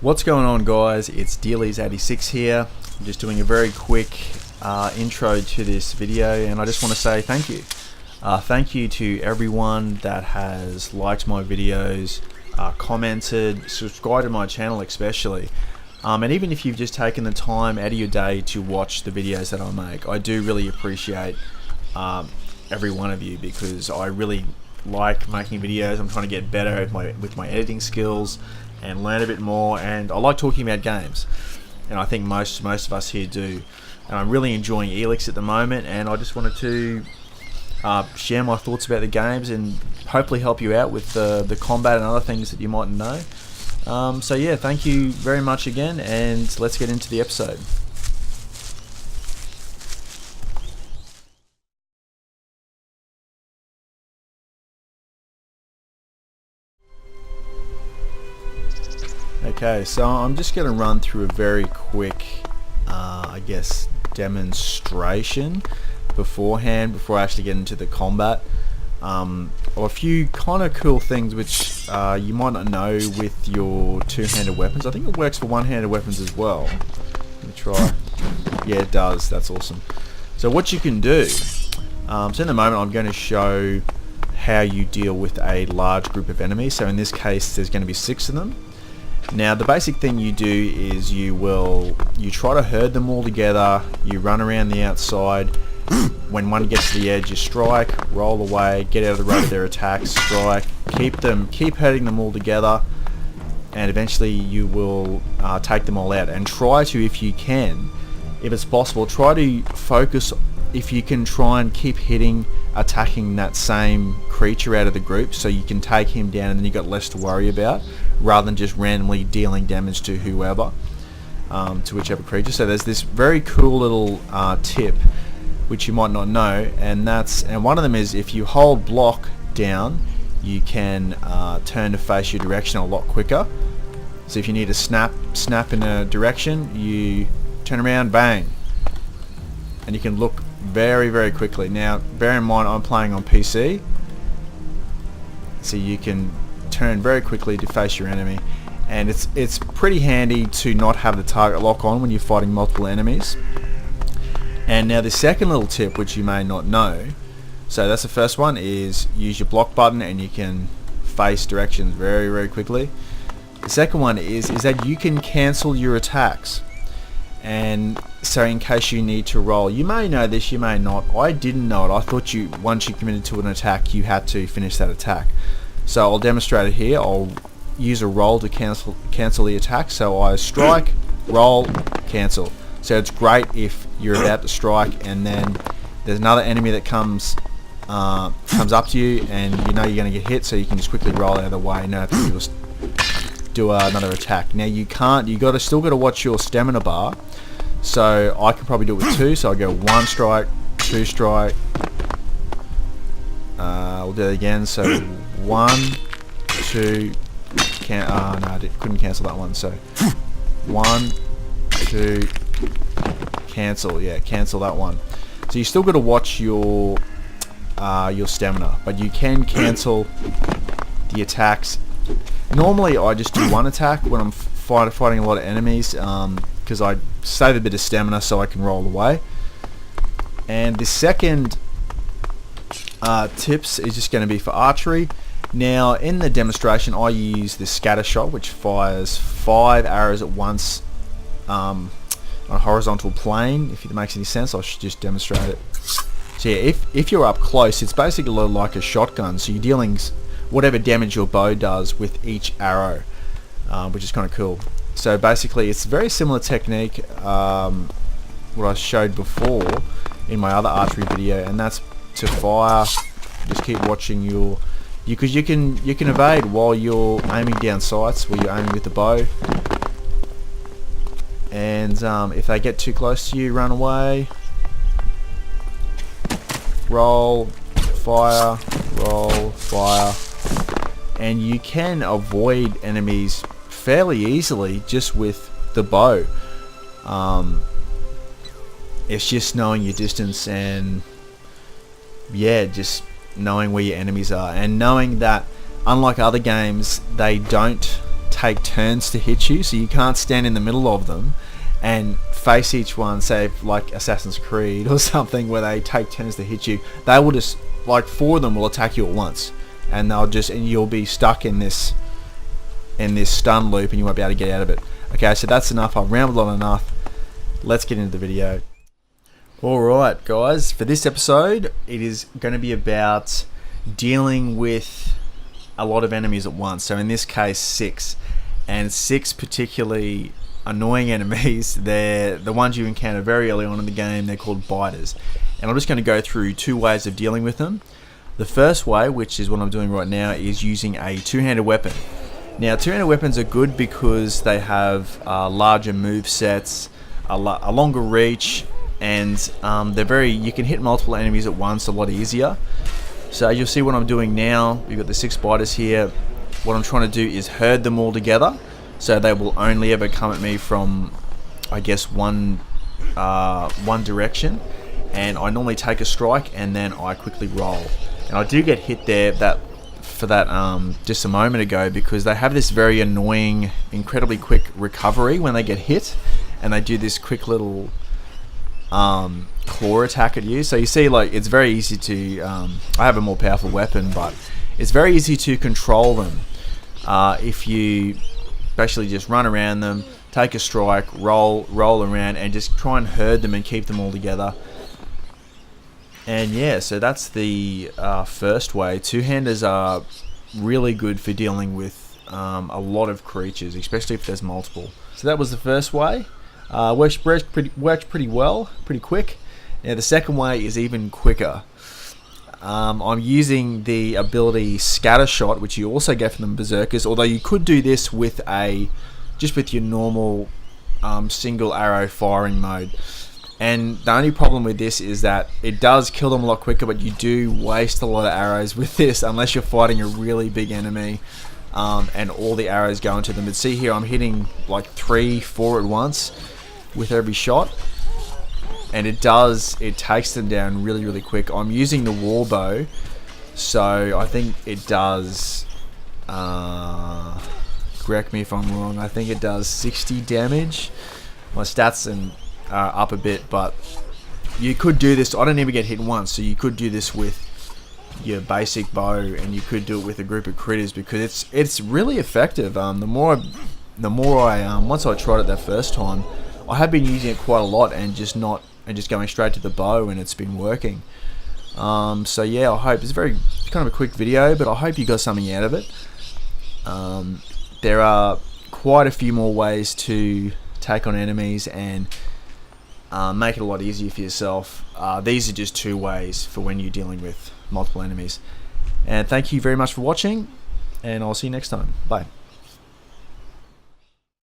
What's going on, guys? It's Dealies86 here. I'm just doing a very quick intro to this video, and I just want to say thank you. Thank you to everyone that has liked my videos, commented, subscribed to my channel especially, and even if you've just taken the time out of your day to watch the videos that I make. I do really appreciate every one of you, because I really like making videos. I'm trying to get better with my editing skills and learn a bit more, and I like talking about games, and I think most of us here do. And I'm really enjoying ELEX at the moment, and I just wanted to share my thoughts about the games and hopefully help you out with the combat and other things that you might know. So yeah, thank you very much again, and let's get into the episode. Okay, so I'm just going to run through a very quick, I guess, demonstration beforehand, before I actually get into the combat. A few kind of cool things which you might not know with your two-handed weapons. I think it works for one-handed weapons as well. Let me try. Yeah, it does. That's awesome. So what you can do, so in a moment I'm going to show how you deal with a large group of enemies. So in this case there's going to be 6 of them. Now the basic thing you do is you try to herd them all together. You run around the outside. When one gets to the edge, you strike, roll away, get out of the road of their attacks, strike, keep herding them all together, and eventually you will take them all out. And try to, if you can, if it's possible, try to focus. If you can, try and keep attacking that same creature out of the group, so you can take him down, and then you've got less to worry about, rather than just randomly dealing damage to whoever, to whichever creature. So there's this very cool little tip which you might not know, and one of them is, if you hold block down, you can turn to face your direction a lot quicker. So if you need to snap in a direction, you turn around, bang, and you can look very quickly. Now bear in mind I'm playing on PC, so you can turn very quickly to face your enemy, and it's pretty handy to not have the target lock on when you're fighting multiple enemies. And now the second little tip, which you may not know, so that's the first one, is use your block button and you can face directions very quickly. The second one is that you can cancel your attacks. And so in case you need to roll, you may know this, you may not. I didn't know it. I thought once you committed to an attack, you had to finish that attack. So I'll demonstrate it here. I'll use a roll to cancel the attack. So I strike, roll, cancel. So it's great if you're about to strike and then there's another enemy that comes up to you, and you know you're going to get hit, so you can just quickly roll out of the way. No, have to just do another attack. Now you still got to watch your stamina bar. So I can probably do it with 2. So I go 1 strike, 2 strike. We'll do it again. So 1, 2. No, I couldn't cancel that one. So 1, 2. Cancel. Yeah, cancel that one. So you still got to watch your stamina, but you can cancel the attacks. Normally I just do 1 attack when I'm fighting a lot of enemies, because I save a bit of stamina so I can roll away. And the second tips is just going to be for archery. Now in the demonstration I use the scatter shot, which fires 5 arrows at once on a horizontal plane. If it makes any sense, I should just demonstrate it. So yeah, if you're up close, it's basically like a shotgun, so you're dealing whatever damage your bow does with each arrow, which is kind of cool. So basically it's a very similar technique what I showed before in my other archery video, and that's to fire. Just keep watching because you can evade while you're aiming down sights, where you're aiming with the bow. And if they get too close to you, run away. Roll, fire, roll, fire. And you can avoid enemies fairly easily just with the bow. It's just knowing your distance, and yeah, just knowing where your enemies are, and knowing that unlike other games, they don't take turns to hit you, so you can't stand in the middle of them and face each one, say like Assassin's Creed or something, where they take turns to hit you. They will just, like 4 of them will attack you at once, and you'll be stuck in this stun loop, and you won't be able to get out of it. Okay, so that's enough. I've rambled on enough. Let's get into the video. Alright guys, for this episode it is going to be about dealing with a lot of enemies at once. So in this case 6, and 6 particularly annoying enemies. They're the ones you encounter very early on in the game. They're called biters, and I'm just going to go through 2 ways of dealing with them. The first way, which is what I'm doing right now, is using a 2-handed weapon. Now 2-handed weapons are good because they have larger move sets, a longer reach, and you can hit multiple enemies at once a lot easier. So you'll see what I'm doing now. We've got the 6 biters here. What I'm trying to do is herd them all together, so they will only ever come at me from, I guess, one direction. And I normally take a strike and then I quickly roll. And I do get hit there just a moment ago, because they have this very annoying, incredibly quick recovery when they get hit, and they do this quick little claw attack at you. So you see, like, it's very easy to I have a more powerful weapon, but it's very easy to control them if you basically just run around them, take a strike, roll around, and just try and herd them and keep them all together. And yeah, so that's the first way. 2-handers are really good for dealing with a lot of creatures, especially if there's multiple. So that was the first way. Works pretty well, pretty quick. Now the second way is even quicker. I'm using the ability Scatter Shot, which you also get from the Berserkers, although you could do this with your normal single arrow firing mode. And the only problem with this is that it does kill them a lot quicker, but you do waste a lot of arrows with this unless you're fighting a really big enemy. And all the arrows go into them. But see here, I'm hitting like 3, 4 at once with every shot, and it takes them down really, really quick. I'm using the war bow, so I think it does, correct me if I'm wrong, I think it does 60 damage. My stats are up a bit, but you could do this. I don't even get hit once, so you could do this with your basic bow, and you could do it with a group of critters, because it's really effective. The more I once I tried it that first time, I have been using it quite a lot, and just going straight to the bow, and it's been working. So yeah, I hope it's kind of a quick video, but I hope you got something out of it. There are quite a few more ways to take on enemies and make it a lot easier for yourself. These are just 2 ways for when you're dealing with multiple enemies. And thank you very much for watching, and I'll see you next time. Bye.